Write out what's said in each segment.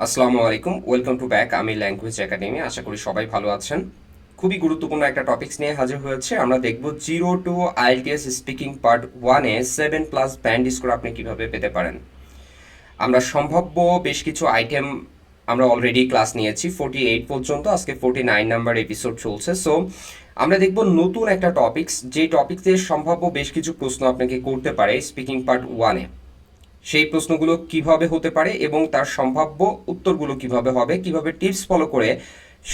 আসসালামু আলাইকুম, welcome to back. আমি ল্যাঙ্গুয়েজ একাডেমি। আশা করি সবাই ভালো আছেন। খুবই গুরুত্বপূর্ণ একটা টপিকস নিয়ে হাজির হয়েছে। আমরা দেখব 0 to আইএলটিএস স্পিকিং পার্ট 1-এ 7+ ব্যান্ড স্কোর আপনি কিভাবে পেতে পারেন। আমরা সম্ভাব্য বেশ কিছু আইটেম আমরা অলরেডি ক্লাস নিয়েছি 48 পর্যন্ত, আজকে 49 নাম্বার এপিসোড চলছে। সো আমরা দেখব নতুন একটা টপিকস, যে টপিকসে সম্ভাব্য বেশ কিছু প্রশ্ন আপনাকে করতে পারে স্পিকিং পার্ট 1-এ। সেই প্রশ্নগুলো কিভাবে হতে পারে এবং তার সম্ভাব্য উত্তরগুলো কিভাবে হবে, কিভাবে টিপস ফলো করে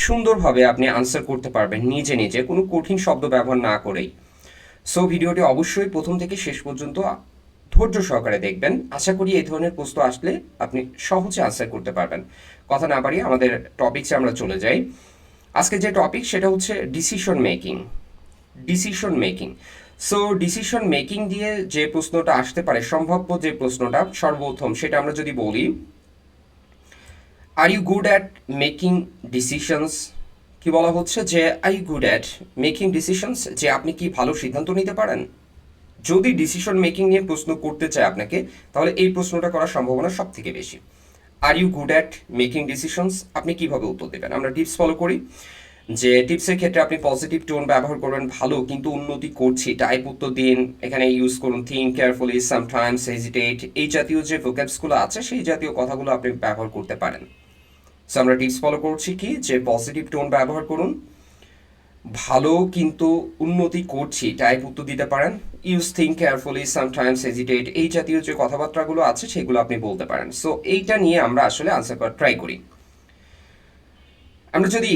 সুন্দরভাবে আপনি আনসার করতে পারবেন নিজে নিজে, কোনো কঠিন শব্দ ব্যবহার না করেই। সো ভিডিওটি অবশ্যই প্রথম থেকে শেষ পর্যন্ত ধৈর্য সহকারে দেখবেন। আশা করি এই ধরনের প্রশ্ন আসলে আপনি সহজে আনসার করতে পারবেন। কথা না বাড়িয়ে আমাদের টপিকসে আমরা চলে যাই। আজকে যে টপিক সেটা হচ্ছে decision making. Decision making. So decision making দিয়ে যে প্রশ্নটা আসতে পারে, সম্ভাব্য যে প্রশ্নটা সর্বপ্রথম সেটা আমরা যদি বলি, are you good at making decisions. কি বলা হচ্ছে যে are you good at making decisions, যে আপনি কি ভালো সিদ্ধান্ত নিতে পারেন। যদি ডিসিশন মেকিং নিয়ে প্রশ্ন করতে চায় আপনাকে, তাহলে এই প্রশ্নটা করার সম্ভাবনা সব থেকে বেশি। Are you good at making decisions, আপনি কিভাবে উত্তর দেবেন। আমরা টিপস ফলো করি, যে টিপসের ক্ষেত্রে আপনি পজিটিভ টোন ব্যবহার করবেন। ভালো কিন্তু উন্নতি করছি টাইপ উত্তর দিন। এখানে ইউজ করুন থিঙ্ক কেয়ারফুলি, সামটাইমস হেজিটেট, এই জাতীয় যে ভোক্যাবসগুলো আছে সেই জাতীয় কথাগুলো আপনি ব্যবহার করতে পারেন। সো আমরা টিপস ফলো করছি কি, যে পজিটিভ টোন ব্যবহার করুন, ভালো কিন্তু উন্নতি করছি টাইপ উত্তর দিতে পারেন। Use think carefully, sometimes hesitate, এই জাতীয় যে কথাবার্তাগুলো আছে সেগুলো আপনি বলতে পারেন। সো এইটা নিয়ে আমরা আসলে আনসার করার ট্রাই করি। আমরা যদি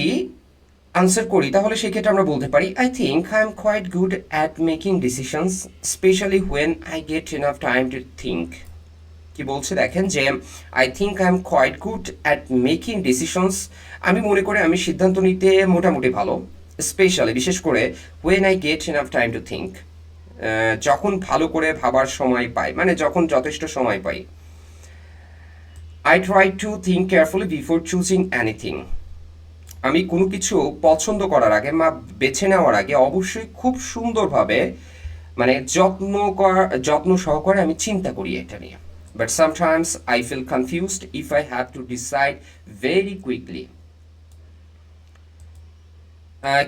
আনসার করি তাহলে সেক্ষেত্রে আমরা বলতে পারি, I think I am quite good at making decisions, specially when I get enough time to think. কি বলছে দেখেন, যে I think I am quite good at making decisions, আমি মনে করি আমি সিদ্ধান্ত নিতে মোটামুটি ভালো। স্পেশালি, বিশেষ করে, when I get enough time to think, যখন ভালো করে ভাবার সময় পাই, মানে যখন যথেষ্ট সময় পাই। I try to think carefully before choosing anything, আমি কোনো কিছু পছন্দ করার আগে বা বেছে নেওয়ার আগে অবশ্যই খুব সুন্দরভাবে, মানে যত্ন সহকারে আমি চিন্তা করি এটা নিয়ে। But sometimes I feel confused if I have to decide very quickly,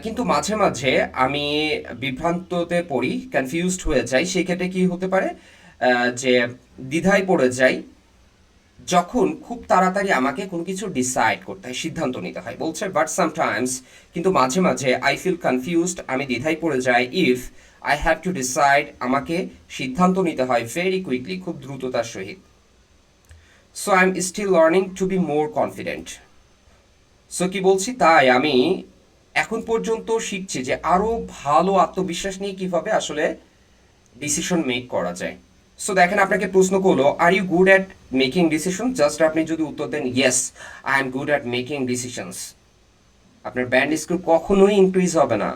কিন্তু মাঝে মাঝে আমি বিভ্রান্ততে পড়ি, কনফিউজড হয়ে যাই। সেক্ষেত্রে কি হতে পারে, যে দ্বিধায় পড়ে যাই যখন খুব তাড়াতাড়ি আমাকে কোনো কিছু ডিসাইড করতে হয়, সিদ্ধান্ত নিতে হয়। বলছে বাট সামটাইমস, কিন্তু মাঝে মাঝে, আই ফিল কনফিউজড, আমি দ্বিধায় পড়ে যাই, if I have to decide, আমাকে সিদ্ধান্ত নিতে হয়, ভেরি কুইকলি, খুব দ্রুততার সহিত। So I am still learning to be more confident. So কি বলছি, তাই আমি এখন পর্যন্ত শিখছি যে আরও ভালো আত্মবিশ্বাস নিয়ে কিভাবে আসলে ডিসিশন মেক করা যায়। সো দেখেন, আপনাকে প্রশ্ন করলো, আর you good at making decision, just আপনি যদি উত্তর দেন yes I am good at making decisions, আপনার ব্যান্ড স্কোর কখনোই ইনক্রিজ হবে না।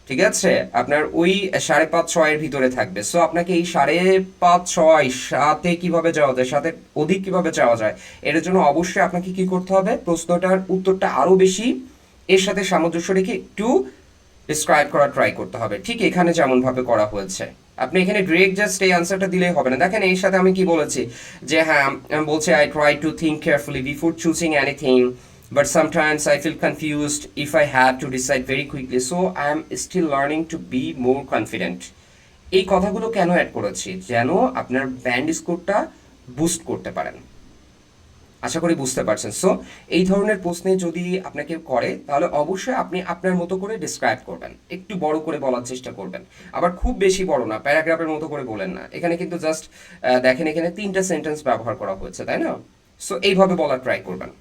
ঠিক আছে, আপনার ওই 5.5-6 ভিতরে থাকবে। সো আপনাকে এই 5.5-6 সাথে কিভাবে যাওয়া যায়, সাথে অধিক কিভাবে যাওয়া যায়, এর জন্য অবশ্যই আপনাকে কি করতে হবে, প্রশ্নটার উত্তরটা আরও বেশি এর সাথে সামঞ্জস্য রেখে একটু ডিসক্রাইব করার ট্রাই করতে হবে, ঠিক এখানে যেমনভাবে করা হয়েছে। আপনি এখানে ডিরেক্ট জাস্ট এই আনসারটা দিলেই হবে না। দেখেন এর সাথে আমি কি বলেছি, যে হ্যাঁ, আমি বলছি I try to think carefully before choosing anything, but sometimes I feel confused if I have to decide very quickly, so I am still learning to be more confident. এই কথাগুলো কেন অ্যাড করেছি, যেন আপনার ব্যান্ড স্কোরটা বুস্ট করতে পারেন। আশা করি বুঝতে পারছেন। সো এই ধরনের প্রশ্নে যদি আপনাকে করে, তাহলে অবশ্যই আপনি আপনার মতো করে ডিসক্রাইব করবেন, একটু বড় করে বলার চেষ্টা করবেন। আবার খুব বেশি বড় না, প্যারাগ্রাফের মতো করে বলেন না। এখানে কিন্তু জাস্ট দেখেন, এখানে 3টা সেন্টেন্স ব্যবহার করা হয়েছে, তাই না? সো এইভাবে বলার ট্রাই করবেন,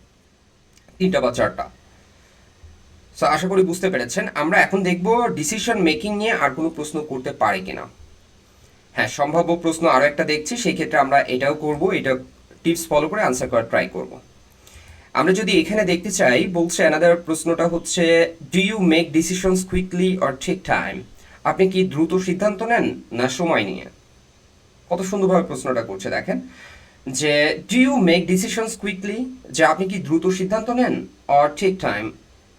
3টা বা 4টা। সো আশা করি বুঝতে পেরেছেন। আমরা এখন দেখব ডিসিশন মেকিং নিয়ে আর কোনো প্রশ্ন করতে পারে কিনা। হ্যাঁ, সম্ভাব্য প্রশ্ন আরও একটা দেখছি, সেই ক্ষেত্রে আমরা এটাও করব, এটা টিপস ফলো করে আনসার করার ট্রাই করব। আমরা যদি এখানে দেখতে চাই, বলছে অ্যানাদার প্রশ্নটা হচ্ছে, do you make decisions quickly or take time, আপনি কি দ্রুত সিদ্ধান্ত নেন না সময় নিয়ে। কত সুন্দরভাবে প্রশ্নটা করছে দেখেন, যে do you make decisions quickly, যে আপনি কি দ্রুত সিদ্ধান্ত নেন, অর টেক টাইম,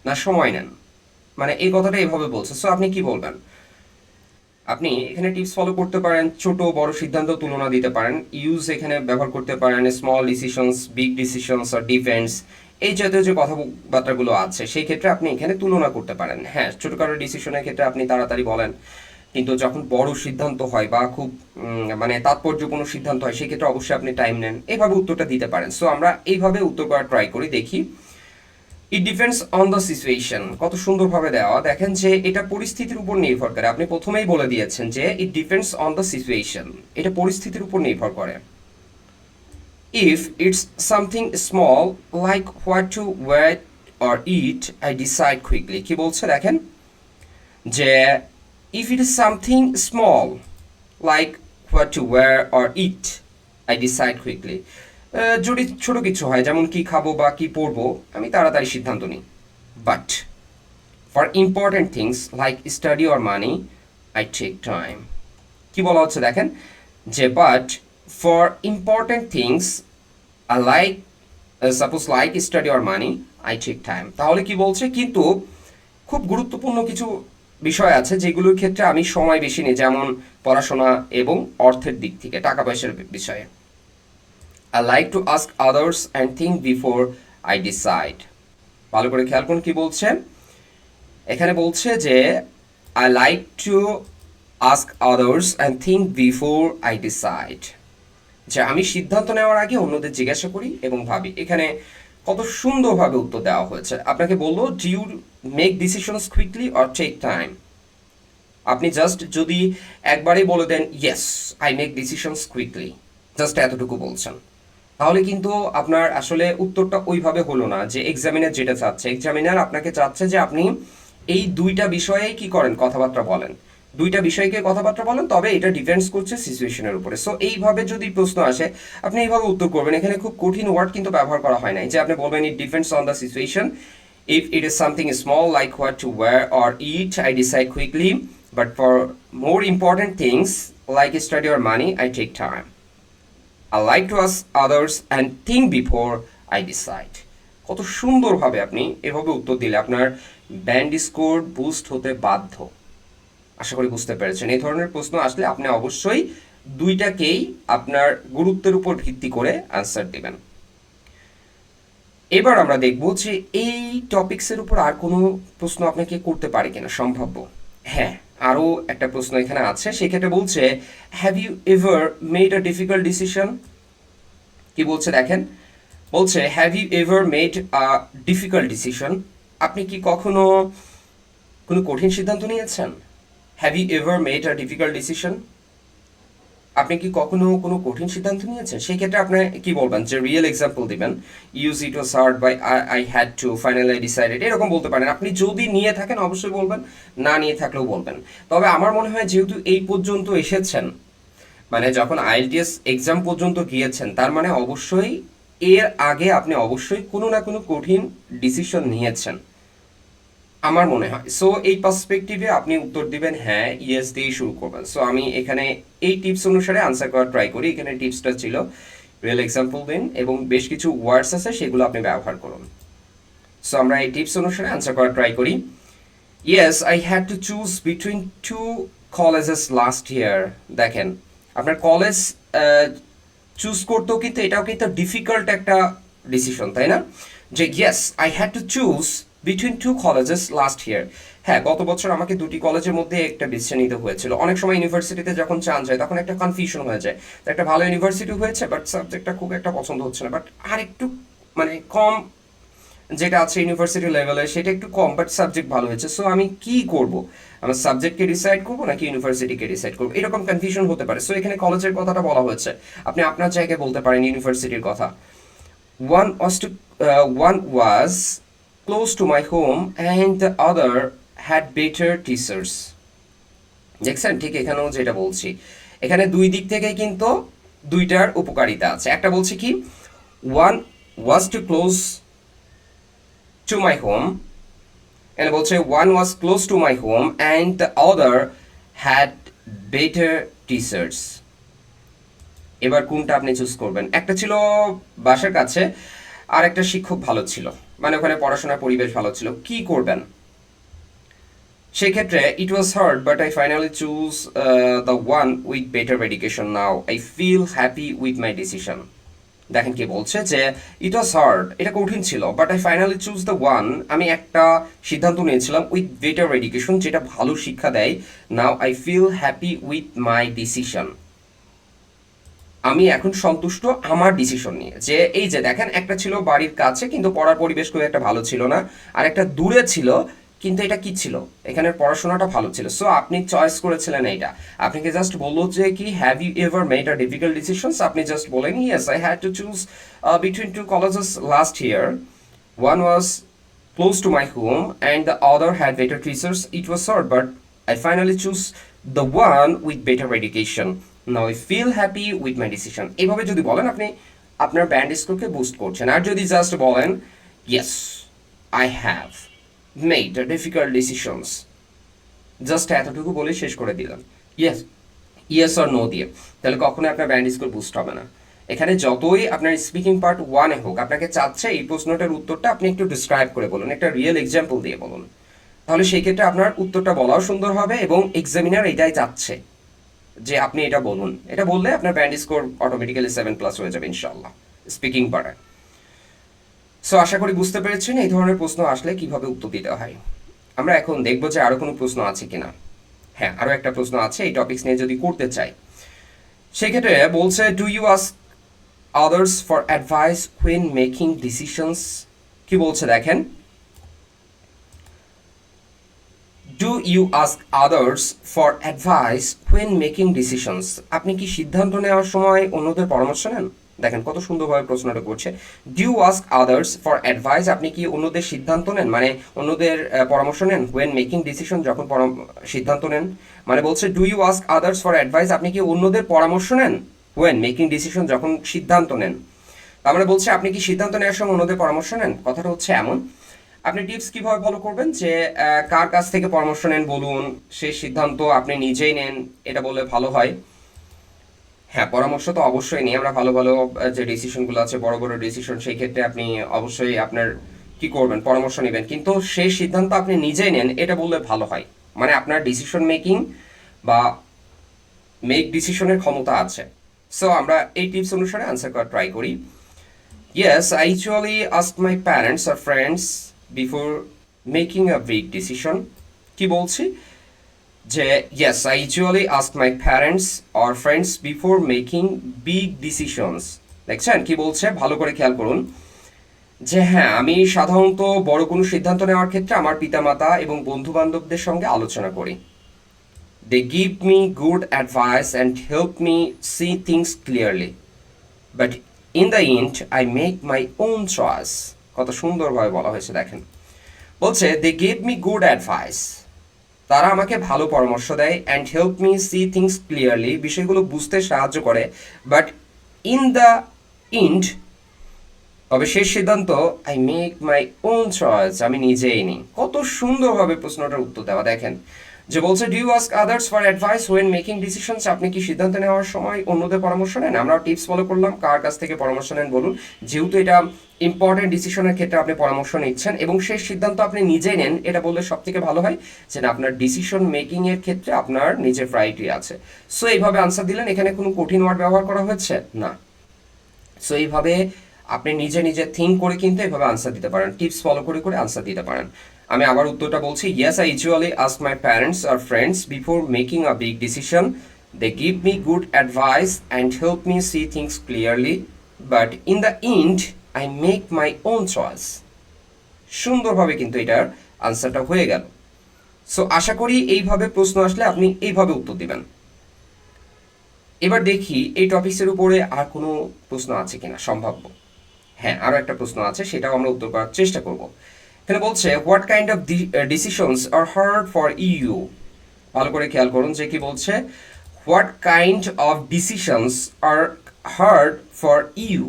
না সময় নেন। মানে এই কথাটা এভাবে বলছে। সো আপনি কি বলবেন, আপনি এখানে টিপস ফলো করতে পারেন, ছোট বড় সিদ্ধান্ত তুলনা দিতে পারেন, ইউজ এখানে ব্যবহার করতে পারেন স্মল ডিসিশনস, বিগ ডিসিশনস আর ডিফেন্স, এই জাতীয় যে কথাবার্তাগুলো আছে সেই ক্ষেত্রে আপনি এখানে তুলনা করতে পারেন। হ্যাঁ, ছোটখাটো ডিসিশনের ক্ষেত্রে আপনি তাড়াতাড়ি বলেন, কিন্তু যখন বড় সিদ্ধান্ত হয় বা খুব মানে তাৎপর্যপূর্ণ সিদ্ধান্ত হয় সেই ক্ষেত্রে অবশ্যই আপনি টাইম নেন, এইভাবে উত্তরটা দিতে পারেন। সো আমরা এইভাবে উত্তর করার ট্রাই করি, দেখি। ইট ডিপেন্ডস অন দ্য সিচুয়েশন, কত সুন্দরভাবে দেওয়া, দেখেন যে এটা পরিস্থিতির উপর নির্ভর করে। আপনি প্রথমেই বলে দিয়েছেন যে it depends on the situation, এটা পরিস্থিতির উপর নির্ভর করে। If it's something small like what to wait or eat, I decide quickly. কি বলছে দেখেন যে if it is something small like what to wear or eat, I decide quickly. যদি ছোট কিছু হয়, যেমন কি খাবো বা কি পরবো, আমি তাড়াতাড়ি সিদ্ধান্ত নিই। But for important things like study or money, I take time. কি বলা হচ্ছে দেখেন যে but for important things like suppose like study or money, I take time. তাহলে কি বলছে, কিন্তু খুব গুরুত্বপূর্ণ কিছু বিষয় আছে যেগুলোর ক্ষেত্রে আমি সময় বেশি নিই, যেমন পড়াশোনা এবং অর্থের দিক থেকে, টাকা পয়সার বিষয়ে। I like to ask others and think before I decide. ভালো করে খেয়াল করুন কি বলছে। এখানে বলছে যে I like to ask others and think before I decide. যে আমি সিদ্ধান্ত নেওয়ার আগে অন্যদের জিজ্ঞাসা করি এবং ভাবি। এখানে কত সুন্দরভাবে উত্তর দেওয়া হয়েছে। আপনাকে বললো, do you make decisions quickly or take time. আপনি জাস্ট যদি একবারেই বলে দেন yes I make decisions quickly, just এতটুকু বলছেন, তাহলে কিন্তু আপনার আসলে উত্তরটা ওইভাবে হলো না যে এক্সামিনার যেটা চাচ্ছে। এক্সামিনার আপনাকে চাচ্ছে যে আপনি এই দুইটা বিষয়েই কি করেন, কথাবার্তা বলেন, দুইটা বিষয়কে কথাবার্তা বলেন, তবে এটা ডিপেন্ডস করছে সিচুয়েশনের উপরে। সো এইভাবে যদি প্রশ্ন আসে আপনি এইভাবে উত্তর করবেন। এখানে খুব কঠিন ওয়ার্ড কিন্তু ব্যবহার করা হয় নাই, যে আপনি বলবেন it depends on the situation, if it is something small like what to wear or eat, I decide quickly, but for more important things like study or money, I take time. I like to ask others and think before I decide. কত সুন্দরভাবে আপনি এভাবে উত্তর দিলে আপনার band score boost হতে বাধ্য। আশা করি বুঝতে পেরেছেন। এই ধরনের প্রশ্ন আসলে আপনি অবশ্যই দুইটাকেই আপনার গুরুত্বের উপর ভিত্তি করে আনসার দেবেন। এবার আমরা দেখব যে এই টপিকসের উপর আর কোনো প্রশ্ন আপনাকে করতে পারে কিনা, সম্ভাব্য। হ্যাঁ, আরও একটা প্রশ্ন এখানে আছে। সেক্ষেত্রে বলছে have you ever made a difficult decision. কি বলছে দেখেন, বলছে have you ever made a difficult decision. আপনি কি কখনো কোনো কঠিন সিদ্ধান্ত নিয়েছেন? Have you ever made a difficult decision, আপনি কি কখনো কোনো কঠিন সিদ্ধান্ত নিয়েছেন? সেই ক্ষেত্রে আপনি কি বলবেন, যে রিয়েল এক্সাম্পল দিবেন, use it was hard by I had to finally decided, এরকম বলতে পারেন। আপনি যদি নিয়ে থাকেন অবশ্যই বলবেন, না নিয়ে থাকলেও বলবেন। তবে আমার মনে হয় যেহেতু এই পর্যন্ত এসেছেন, মানে যখন আইএলটিএস এক্সাম পর্যন্ত গিয়েছেন, তার মানে অবশ্যই এর আগে আপনি অবশ্যই কোনো না কোনো কঠিন ডিসিশন নিয়েছেন আমার মনে হয়। সো এই পার্সপেক্টিভে আপনি উত্তর দিবেন হ্যাঁ, ইয়েস দিয়েই শুরু করবেন। সো আমি এখানে এই টিপস অনুসারে আনসার করার ট্রাই করি। এখানে টিপসটা ছিল রিয়েল এক্সাম্পল দিন এবং বেশ কিছু ওয়ার্ডস আছে সেগুলো আপনি ব্যবহার করুন। সো আমরা এই টিপস অনুসারে আনসার করার ট্রাই করি। Yes I had to choose between two colleges last year. দেখেন আপনার কলেজ চুজ করতেও কিন্তু এটাও কিন্তু ডিফিকাল্ট একটা ডিসিশন, তাই না? যে yes I had to choose between two colleges last year. হ্যাঁ, গত বছর আমাকে দুটি কলেজের মধ্যে একটা ডিসিশন নিতে হয়েছিল। অনেক সময় ইউনিভার্সিটিতে যখন চান্স যায় তখন একটা কনফিউশন হয়ে যায়, একটা ভালো ইউনিভার্সিটি হয়েছে বাট সাবজেক্টটা খুব একটা পছন্দ হচ্ছে না, বাট আর একটু মানে কম যেটা আছে ইউনিভার্সিটি লেভেলে সেটা একটু কম, বাট সাবজেক্ট ভালো হয়েছে। সো আমি কি করব, আমার সাবজেক্টকে ডিসাইড করবো নাকি ইউনিভার্সিটিকে ডিসাইড করবো, এরকম কনফিউশন হতে পারে। সো এখানে কলেজের কথাটা বলা হয়েছে, আপনি আপনার জায়গায় বলতে পারেন ইউনিভার্সিটির কথা। One was close to my home and the other had better teachers. দেখছেন ঠিক এখানেও যেটা বলছি, এখানে দুই দিক থেকে কিন্তু দুইটার উপকারিতা আছে। একটা বলছি কি, one was too close to my home, and বলছে one was close to my home and the other had better teachers. এবার কোনটা আপনি চুজ করবেন? একটা ছিল বাসার কাছে আর একটা শিক্ষক ভালো ছিল, মানে ওখানে পড়াশোনার পরিবেশ ভালো ছিল, কি করবেন? সেক্ষেত্রে it was hard but I finally choose the one with better education now I feel happy with my decision. দেখেন কি বলছে যে ইট ওয়াজ হার্ড, এটা কঠিন ছিল, but I finally choose the one, আমি একটা সিদ্ধান্ত নিয়েছিলাম উইথ বেটার এডুকেশন, যেটা ভালো শিক্ষা দেয়। Now I feel happy with my decision, আমি এখন সন্তুষ্ট আমার ডিসিশন নিয়ে। যে এই যে দেখেন, একটা ছিল বাড়ির কাছে কিন্তু পড়ার পরিবেশ খুব একটা ভালো ছিল না, আর একটা দূরে ছিল কিন্তু এটা কি ছিল, এখানের পড়াশোনাটা ভালো ছিল। সো আপনি চয়েস করেছিলেন এইটা। আপনাকে জাস্ট বললো যে কি have you ever made a difficult decisions, আপনি জাস্ট বলেন yes I had to choose between two colleges last year, one was close to my home and the other had better teachers. It was hard, but I finally choose the one with better education. Now I feel happy with my decision. এইভাবে যদি বলেন আপনি আপনার band স্কোরকে boost করছেন। আর যদি just বলেন yes I have made a difficult decisions, just এতটুকু বলে শেষ করে দিলাম ইয়েস ইয়েস অর নো দিয়ে, তাহলে কখনোই আপনার ব্যান্ড স্কোর বুস্ট হবে না। এখানে যতই আপনার স্পিকিং পার্ট ওয়ানে হোক, আপনাকে চাচ্ছে এই প্রশ্নটার উত্তরটা আপনি একটু ডিসক্রাইব করে বলুন, একটা রিয়েল এক্সাম্পল দিয়ে বলুন, তাহলে সেই ক্ষেত্রে আপনার উত্তরটা বলাও সুন্দর হবে এবং এক্সামিনার এটাই চাচ্ছে যে আপনি এটা বলুন। এটা বললে আপনার ব্যান্ড স্কোর অটোমেটিক্যালি 7+ হয়ে যাবে ইনশাল্লাহ স্পিকিং পার্টে। সো আশা করি বুঝতে পেরেছেন এই ধরনের প্রশ্ন আসলে কিভাবে উত্তর দিতে হয়। আমরা এখন দেখবো যে আরো কোনো প্রশ্ন আছে কিনা। হ্যাঁ, আরো একটা প্রশ্ন আছে এই টপিকস নিয়ে যদি করতে চাই। সেক্ষেত্রে বলছে do you ask others for advice when making decisions। কি বলছে দেখেন, do you ask others for advice when making decisions। আপনি কি সিদ্ধান্ত নেওয়ার সময় অন্যদের পরামর্শ নেন? দেখেন কত সুন্দরভাবে প্রশ্নটা করছে, do you ask others for advice, আপনি কি অন্যদের সিদ্ধান্ত নেন, মানে অন্যদের পরামর্শ নেন ওয়েন মেকিং ডিসিশন, যখন সিদ্ধান্ত নেন। মানে বলছে do you ask others for advice, আপনি কি অন্যদের পরামর্শ নেন ওয়েন মেকিং ডিসিশন, যখন সিদ্ধান্ত নেন। তার মানে বলছে আপনি কি সিদ্ধান্ত নেওয়ার সময় অন্যদের পরামর্শ নেন। কথাটা হচ্ছে এমন, আপনি টিপস কিভাবে ফলো করবেন যে কার কাছ থেকে পরামর্শ নেন বলুন, সেই সিদ্ধান্ত আপনি নিজেই নেন, এটা বললে ভালো হয়। হ্যাঁ, পরামর্শ তো অবশ্যই নিই আমরা, ভালো ভালো যে ডিসিশনগুলো আছে বড় বড় ডিসিশন, সেই ক্ষেত্রে আপনি অবশ্যই আপনার কি করবেন পরামর্শ নেবেন, কিন্তু সেই সিদ্ধান্ত আপনি নিজেই নেন এটা বললে ভালো হয়। মানে আপনার ডিসিশন মেকিং বা মেক ডিসিশনের ক্ষমতা আছে। সো আমরা এই টিপস অনুসারে আনসার করার ট্রাই করি। Yes I usually ask my parents আর friends before making a big decision. কি বলছি যে yes I usually ask my parents or friends before making big decisions. দেখছেন কি বলছে, ভালো করে খেয়াল করুন যে হ্যাঁ, আমি সাধারণত বড় কোনো সিদ্ধান্ত নেওয়ার ক্ষেত্রে আমার পিতামাতা এবং বন্ধু বান্ধবদের সঙ্গে আলোচনা করি। They give me good advice and help me see things clearly, but in the end I make my own choice. কত সুন্দরভাবে বলা হয়েছে দেখেন, বলছে they give me good advice, তারা আমাকে ভালো পরামর্শ দেয়, and help me see things clearly, বিষয়গুলো বুঝতে সাহায্য করে, বাট ইন দ্য এন্ড, তবে শেষ সিদ্ধান্ত I make my own choice, আমি নিজেই নিই। কত সুন্দরভাবে প্রশ্নটার উত্তর দেওয়া দেখেন, যে বলছে do you ask others for advice when making decisions, আপনি কি সিদ্ধান্ত নেওয়ার সময় অন্যদের পরামর্শ নেন। আমরা টিপস ফলো করলাম, কার কাছ থেকে পরামর্শ নেন বলুন, যেহেতু এটা ইম্পর্টেন্ট ডিসিশনের ক্ষেত্রে আপনি পরামর্শ নিচ্ছেন এবং সেই সিদ্ধান্ত আপনি নিজেই নেন, এটা বললে সব থেকে ভালো হয় যে না, আপনার ডিসিশন মেকিং এর ক্ষেত্রে আপনার নিজের প্রায়োরিটি আছে। সো এইভাবে আনসার দিলেন, এখানে কোনো কঠিন ওয়ার্ড ব্যবহার করা হচ্ছে না। সো এইভাবে আপনি নিজে নিজে থিঙ্ক করে কিন্তু এভাবে আনসার দিতে পারেন, টিপস ফলো করে করে আনসার দিতে পারেন। আমি আবার উত্তরটা বলছি, yes I usually ask my parents আর friends before making a big decision, they give me good advice and help me see things clearly, but in the end I make my own choice. সুন্দরভাবে কিন্তু এটার আনসারটা হয়ে গেল। So আশা করি এইভাবে প্রশ্ন আসলে আপনি এইভাবে উত্তর দিবেন। এবার দেখি এই টপিক্সের উপরে আর কোনো প্রশ্ন আছে কিনা সম্ভাব্য। হ্যাঁ, আরও একটা প্রশ্ন আছে, সেটাও আমরা উত্তর করার চেষ্টা করব। এখানে বলছে what kind of decisions are hard for you. ভালো করে খেয়াল করুন যে কি বলছে, what kind of decisions are hard for you,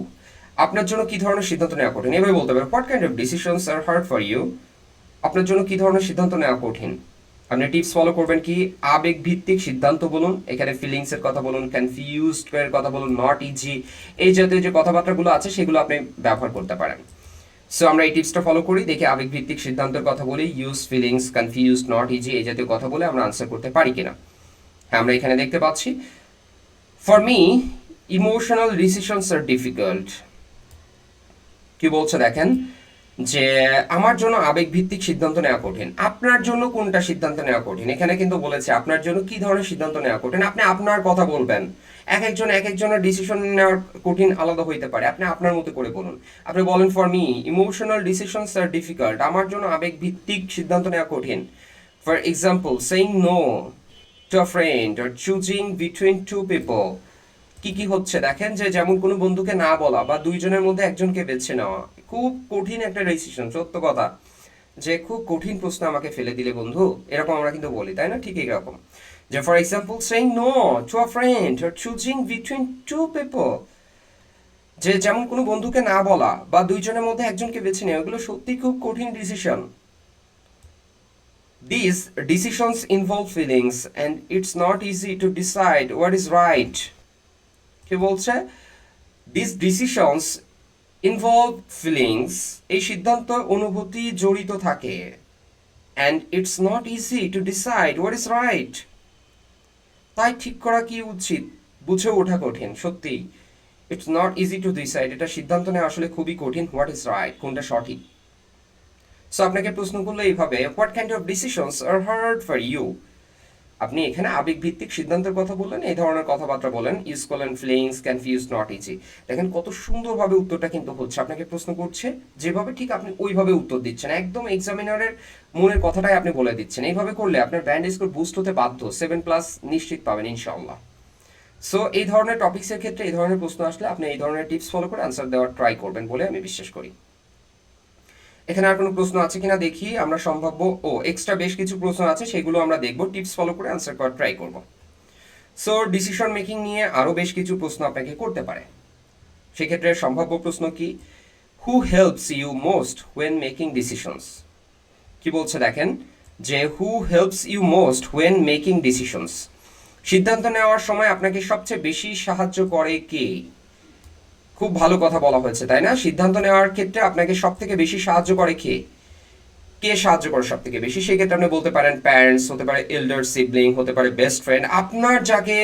আপনার জন্য কি ধরনের সিদ্ধান্ত নেওয়া কঠিন। এভাবে বলতে পারে what kind of decisions are hard for you, আপনার জন্য কি ধরনের সিদ্ধান্ত নেওয়া কঠিন। আপনি টিপস ফলো করবেন কি, আবেগ ভিত্তিক সিদ্ধান্ত বলুন, এখানে ফিলিংসের কথা বলুন, কনফিউজড এর কথা বলুন, নট ইজি, এই জাতীয় যে কথাবার্তাগুলো আছে সেগুলো আপনি ব্যবহার করতে পারেন। সো আমরা এই টিপসটা ফলো করি, দেখি আবেগভিত্তিক সিদ্ধান্তের কথা বলি, use feelings, confuse, not easy এই জাতীয় কথা বলে আমরা আনসার করতে পারি কিনা। হ্যাঁ, আমরা এখানে দেখতে পাচ্ছি for me emotional decisions are difficult. কি বলছে দেখেন যে আমার জন্য আবেগভিত্তিক সিদ্ধান্ত নেওয়া কঠিন। আপনার জন্য কোনটা সিদ্ধান্ত নেওয়া কঠিন? এখানে কিন্তু বলেছে আপনার জন্য কি ধরনের সিদ্ধান্ত নেওয়া কঠিন। আপনি আপনার কথা বলবেন, এক একজনের ডিসিশন নেওয়ার কঠিন আলাদা হইতে পারে, আপনি আপনার মতো করে বলুন। আপনি বলেন for me emotional decisions are difficult, আমার জন্য আবেগভিত্তিক সিদ্ধান্ত নেওয়া কঠিন। For example saying no to a friend or choosing between two people. কি কি হচ্ছে দেখেন যে যেমন কোনো বন্ধুকে না বলা বা দুইজনের মধ্যে একজনকে বেছে নেওয়া খুব কঠিন একটা ডিসিশন, সত্য কথা, যে খুব কঠিন প্রশ্ন আমাকে ফেলে দিলে বন্ধু, এরকম আমরা কিন্তু বলি তাই না, ঠিক এরকম যে for example saying no to a friend or choosing between two people, যে যেমন কোনো বন্ধুকে না বলা বা দুইজনের মধ্যে একজনকে বেছে নেওয়া, এগুলো সত্যি খুব কঠিন decision. These decisions involve feelings and it's not easy to decide what is right. কি বলছে? These decisions involve feelings, এই সিদ্ধান্ত অনুভূতি জড়িত থাকে, and it's not easy to decide what is right. তাই ঠিক করা কি উচিত বুঝে ওঠা কঠিন, সত্যি। It's not easy to decide, এটা সিদ্ধান্ত নেওয়া আসলে খুবই কঠিন, what is right, কোনটা সঠিক। সো আপনাকে প্রশ্ন করলো এইভাবে, what kind of decisions are hard for you. আপনি এখানে আবেগভিত্তিক সিদ্ধান্তের কথা বললেন, এই ধরনের কথাবার্তা বলেন, ইউজ করলেন ফিলিংস, কনফিউজ, নট ইজি। দেখেন কত সুন্দরভাবে উত্তরটা কিন্তু হচ্ছে, আপনাকে প্রশ্ন করছে যেভাবে ঠিক আপনি ওইভাবে উত্তর দিচ্ছেন, একদম এক্সামিনারের মনের কথাটাই আপনি বলে দিচ্ছেন। এইভাবে করলে আপনার ব্যান্ড স্কোর বুস্ট হতে বাধ্য, 7+ নিশ্চিত পাবেন ইনশাআল্লাহ। সো এই ধরনের টপিক্সের ক্ষেত্রে এই ধরনের প্রশ্ন আসলে আপনি এই ধরনের টিপস ফলো করে আনসার দেওয়ার ট্রাই করবেন বলে আমি বিশ্বাস করি। এখানে আর কোনো প্রশ্ন আছে কিনা দেখি আমরা, সম্ভাব্য এক্সট্রা বেশ কিছু প্রশ্ন আছে, সেগুলো আমরা দেখব, টিপস ফলো করে আনসার করার ট্রাই করব। সো ডিসিশন মেকিং নিয়ে আরও বেশ কিছু প্রশ্ন আপনাকে করতে পারে। সেক্ষেত্রে সম্ভাব্য প্রশ্ন কি, who helps you most when making decisions. কি বলছে দেখেন যে who helps you most when making decisions, সিদ্ধান্ত নেওয়ার সময় আপনাকে সবচেয়ে বেশি সাহায্য করে কে। খুব ভালো কথা বলা হয়েছে তাই না, সিদ্ধান্ত নেওয়ার ক্ষেত্রে আপনাকে সব থেকে বেশি সাহায্য করে কে, কে সাহায্য করে সব থেকে বেশি। সেক্ষেত্রে আপনি বলতে পারেন প্যারেন্টস, হতে পারে এল্ডার সিবলিং, হতে পারে বেস্ট ফ্রেন্ড, আপনার যাকে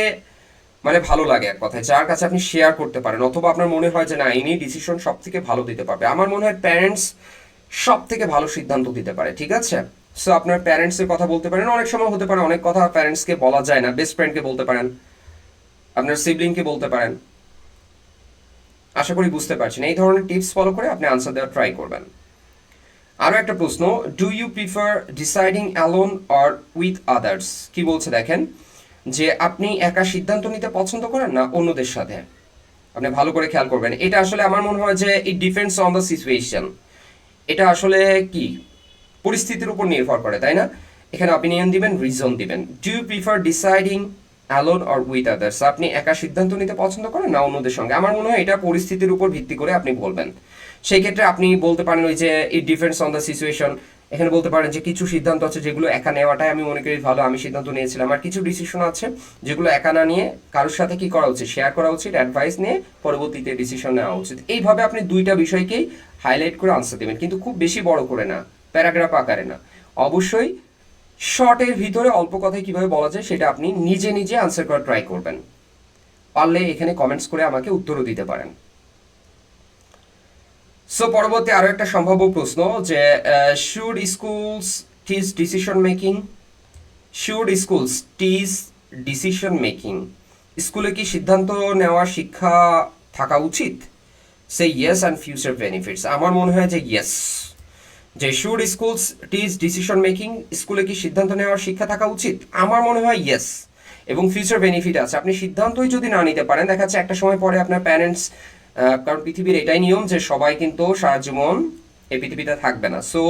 মানে ভালো লাগে এক কথায়, যার কাছে আপনি শেয়ার করতে পারেন, অথবা আপনার মনে হয় যে না ইনি ডিসিশন সব থেকে ভালো দিতে পারবে। আমার মনে হয় প্যারেন্টস সব থেকে ভালো সিদ্ধান্ত দিতে পারে, ঠিক আছে। সো আপনার প্যারেন্টসের কথা বলতে পারেন, অনেক সময় হতে পারে অনেক কথা প্যারেন্টসকে বলা যায় না, বেস্ট ফ্রেন্ডকে বলতে পারেন, আপনার সিবলিংকে বলতে পারেন। আশা করি বুঝতে পারছেন, এই ধরনের টিপস ফলো করে আপনি আনসার দেওয়ার ট্রাই করবেন। আরও একটা প্রশ্ন, do you prefer deciding alone or with others. কি বলছে দেখেন যে আপনি একা সিদ্ধান্ত নিতে পছন্দ করেন না অন্যদের সাথে। আপনি ভালো করে খেয়াল করবেন, এটা আসলে আমার মনে হয় যে it depends on the situation, এটা আসলে কি পরিস্থিতির উপর নির্ভর করে তাই না। এখানে অপিনিয়ন দিবেন, রিজন দিবেন। Do you prefer deciding alone or with others, আপনি একা সিদ্ধান্ত নিতে পছন্দ করেন না অন্যদের সঙ্গে। আমার মনে হয় এটা পরিস্থিতির উপর ভিত্তি করে আপনি বলবেন। সেই ক্ষেত্রে আপনি বলতে পারেন ওই যে it depends on the situation, এখানে বলতে পারেন যে কিছু সিদ্ধান্ত আছে যেগুলো একা নেওয়াটাই আমি মনে করি ভালো, আমি সিদ্ধান্ত নিয়েছিলাম। আর কিছু ডিসিশন আছে যেগুলো একা না নিয়ে কারোর সাথে কি করা উচিত, শেয়ার করা উচিত, অ্যাডভাইস নিয়ে পরবর্তীতে ডিসিশন নেওয়া উচিত। এইভাবে আপনি দুইটা বিষয়কেই হাইলাইট করে আনসার দেবেন, কিন্তু খুব বেশি বড় করে না, প্যারাগ্রাফ আকারে না। অবশ্যই শর্টের ভিতরে অল্প কথায় কিভাবে বলা যায় সেটা আপনি নিজে নিজে আনসার করার ট্রাই করবেন। পারলে এখানে কমেন্টস করে আমাকে উত্তরও দিতে পারেন। সো পরবর্তী আরো একটা সম্ভাব্য প্রশ্ন যে should schools teach decision making. Should schools teach decision making, স্কুলে কি সিদ্ধান্ত নেওয়ার শিক্ষা থাকা উচিত। সে ইয়েস অ্যান্ড ফিউচার বেনিফিটস, আমার মনে হয় যে ইয়েস, যে should schools teach decision making, স্কুলে কি সিদ্ধান্ত নেওয়ার শিক্ষা থাকা উচিত, আমার মনে হয় ইয়েস। এবং ফিউচার বেনিফিট আছে, আপনি সিদ্ধান্তই যদি না নিতে পারেন, দেখা যাচ্ছে একটা সময় পরে আপনার প্যারেন্টস, কারণ পৃথিবীর এটাই নিয়ম যে সবাই কিন্তু সারা জীবন এই পৃথিবীতে থাকবে না। সো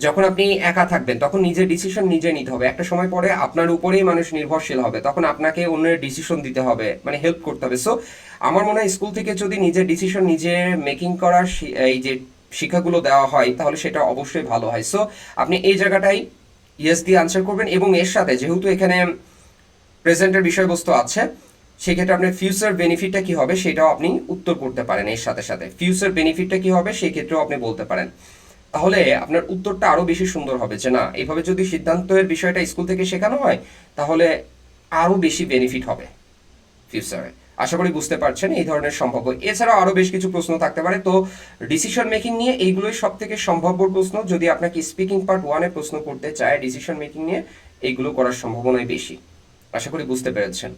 যখন আপনি একা থাকবেন তখন নিজের ডিসিশন নিজে নিতে হবে, একটা সময় পরে আপনার উপরেই মানুষ নির্ভরশীল হবে, তখন আপনাকে অন্যের ডিসিশন দিতে হবে, মানে হেল্প করতে হবে। সো আমার মনে হয় স্কুল থেকে যদি নিজের ডিসিশন নিজে মেকিং করার এই যে শিক্ষাগুলো দেওয়া হয় তাহলে সেটা অবশ্যই ভালো হয়। সো আপনি এই জায়গাটাই ইয়েস দিয়ে আনসার করবেন। এবং এর সাথে যেহেতু এখানে প্রেজেন্টের বিষয়বস্তু আছে, সেক্ষেত্রে আপনার ফিউচার বেনিফিটটা কি হবে সেটাও আপনি উত্তর করতে পারেন। এর সাথে সাথে ফিউচার বেনিফিটটা কি হবে সেই ক্ষেত্রেও আপনি বলতে পারেন। তাহলে আপনার উত্তরটা আরো বেশি সুন্দর হবে যে না, এইভাবে যদি সিদ্ধান্তের বিষয়টা স্কুল থেকে শেখানো হয় তাহলে আরো বেশি বেনিফিট হবে ফিউচারে। আশা করি বুঝতে পারছেন এই ধরনের সম্ভাব্য। এছাড়াও আরো বেশ কিছু প্রশ্ন থাকতে পারে। তো ডিসিশন মেকিং নিয়ে এইগুলোই সব থেকে সম্ভাব্য প্রশ্ন। যদি আপনাকে স্পিকিং পার্ট 1-এ প্রশ্ন করতে চায় ডিসিশন মেকিং নিয়ে, এইগুলো করার সম্ভাবনাই বেশি। আশা করি বুঝতে পেরেছেন।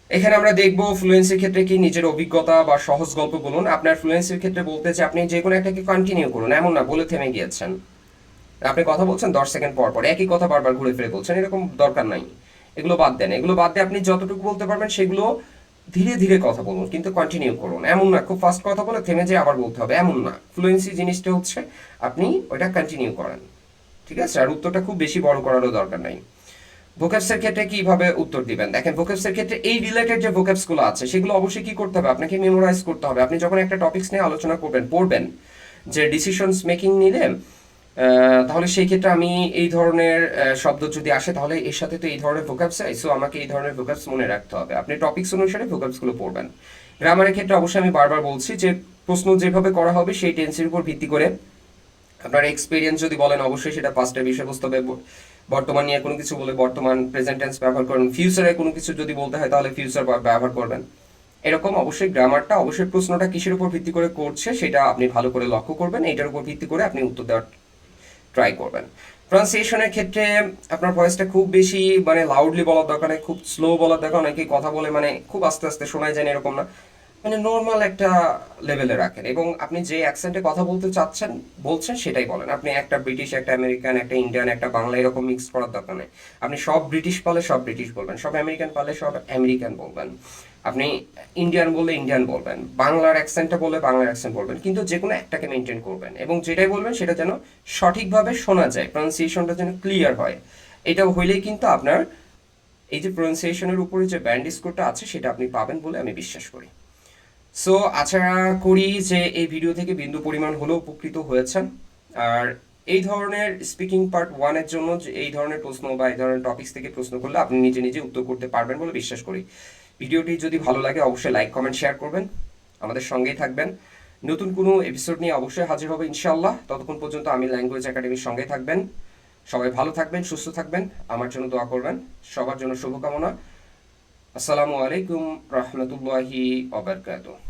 এখানে আমরা দেখব ফ্লুয়েন্সির ক্ষেত্রে কি নিজের অভিজ্ঞতা বা সহজ গল্প বলুন। আপনার ফ্লুয়েন্সির ক্ষেত্রে বলতে যে আপনি যে কোনো একটাকে কন্টিনিউ করুন, এমন না বলে থেমে গিয়েছেন। আপনি কথা বলছেন 10 সেকেন্ড পর পর একই কথা বারবার ঘুরে ফিরে বলছেন, এরকম দরকার নাই। এগুলো বাদ দেন। এগুলো বাদ দিয়ে আপনি যতটুকু বলতে পারবেন সেগুলো ধীরে ধীরে কথা বলুন, কিন্তু কন্টিনিউ করুন। এমন না খুব ফাস্ট কথা বলে থেমে যেয়ে আবার বলতে হবে, এমন না। ফ্লুয়েন্সি জিনিসটা হচ্ছে আপনি ওইটা কন্টিনিউ করেন, ঠিক আছে? আর উত্তরটা খুব বেশি বড় করারও দরকার নাই। ভোক্যাবসের ক্ষেত্রে কিভাবে উত্তর দিবেন দেখেন, ভোক্যাবসের ক্ষেত্রে এই রিলেটেড যে ভোক্যাবসগুলো আছে সেগুলো অবশ্যই কি করতে হবে, আপনাকে মেমোরাইজ করতে হবে। আপনি যখন একটা টপিকস নিয়ে আলোচনা করবেন, পড়বেন, যে ডিসিশনস মেকিং নিলে তাহলে সেই ক্ষেত্রে আমি এই ধরনের শব্দ যদি আসে তাহলে এর সাথে তো এই ধরনের ভোক্যাবস আছে, সো আমাকে এই ধরনের ভোক্যাবস মনে রাখতে হবে। আপনি টপিকস অনুসারে ভোক্যাবসগুলো পড়বেন। গ্রামারের ক্ষেত্রে অবশ্যই আমি বারবার বলছি যে প্রশ্ন যেভাবে করা হবে সেই টেন্সের উপর ভিত্তি করে আপনার এক্সপিরিয়েন্স যদি বলেন অবশ্যই সেটা পাস্টের বিষয়বস্তু হবে। বর্তমান নিয়ে কোনো কিছু বলে বর্তমান প্রেজেন্ট টেন্স ব্যবহার করবেন। ফিউচারে কোনো কিছু যদি বলতে হয় তাহলে ফিউচার ব্যবহার করবেন। এরকম অবশ্যই গ্রামারটা অবশ্যই প্রশ্নটা কিসের উপর ভিত্তি করে করছে সেটা আপনি ভালো করে লক্ষ্য করবেন। এইটার উপর ভিত্তি করে আপনি উত্তর দেওয়ার ট্রাই করবেন। প্রনাউন্সিয়েশনের ক্ষেত্রে আপনার ভয়েসটা খুব বেশি মানে লাউডলি বলার দরকার নেই, খুব স্লো বলার দরকার। অনেকেই কথা বলে মানে খুব আস্তে আস্তে শোনায় যায় না, এরকম না। মানে নর্মাল একটা লেভেলে রাখেন এবং আপনি যে অ্যাকসেন্টে কথা বলতে চাচ্ছেন বলছেন সেটাই বলেন। আপনি একটা ব্রিটিশ, একটা আমেরিকান, একটা ইন্ডিয়ান, একটা বাংলা এরকম মিক্স করার দরকার নেই। আপনি সব ব্রিটিশ পারলে সব ব্রিটিশ বলবেন, সব আমেরিকান পারলে সব আমেরিকান বলবেন, আপনি ইন্ডিয়ান বললে ইন্ডিয়ান বলবেন, বাংলার অ্যাকসেন্টটা বললে বাংলার অ্যাকসেন্ট বলবেন, কিন্তু যে কোনো একটাকে মেনটেন করবেন এবং যেটাই বলবেন সেটা যেন সঠিকভাবে শোনা যায়, প্রনাউন্সিয়েশনটা যেন ক্লিয়ার হয়। এটা হইলেই কিন্তু আপনার এই যে প্রনাউন্সিয়েশনের উপরে যে ব্যান্ড স্কোরটা আছে সেটা আপনি পাবেন বলে আমি বিশ্বাস করি। সো আশা করি যে এই ভিডিও থেকে বিন্দু পরিমাণ হলেও উপকৃত হয়েছেন। আর এই ধরনের স্পিকিং পার্ট 1-এর জন্য যে এই ধরনের প্রশ্ন বা এই ধরনের টপিকস থেকে প্রশ্ন করলে আপনি নিজে নিজে উত্তর করতে পারবেন বলে বিশ্বাস করি। ভিডিওটি যদি ভালো লাগে অবশ্যই লাইক, কমেন্ট, শেয়ার করবেন। আমাদের সঙ্গেই থাকবেন। নতুন কোনো এপিসোড নিয়ে অবশ্যই হাজির হবে ইনশাআল্লাহ। ততক্ষণ পর্যন্ত আমি ল্যাঙ্গুয়েজ একাডেমির সঙ্গেই থাকবেন। সবাই ভালো থাকবেন, সুস্থ থাকবেন, আমার জন্য দোয়া করবেন। সবার জন্য শুভকামনা। আসসালামু আলাইকুম রহমতুল্লাহি ওয়া বারাকাতুহু।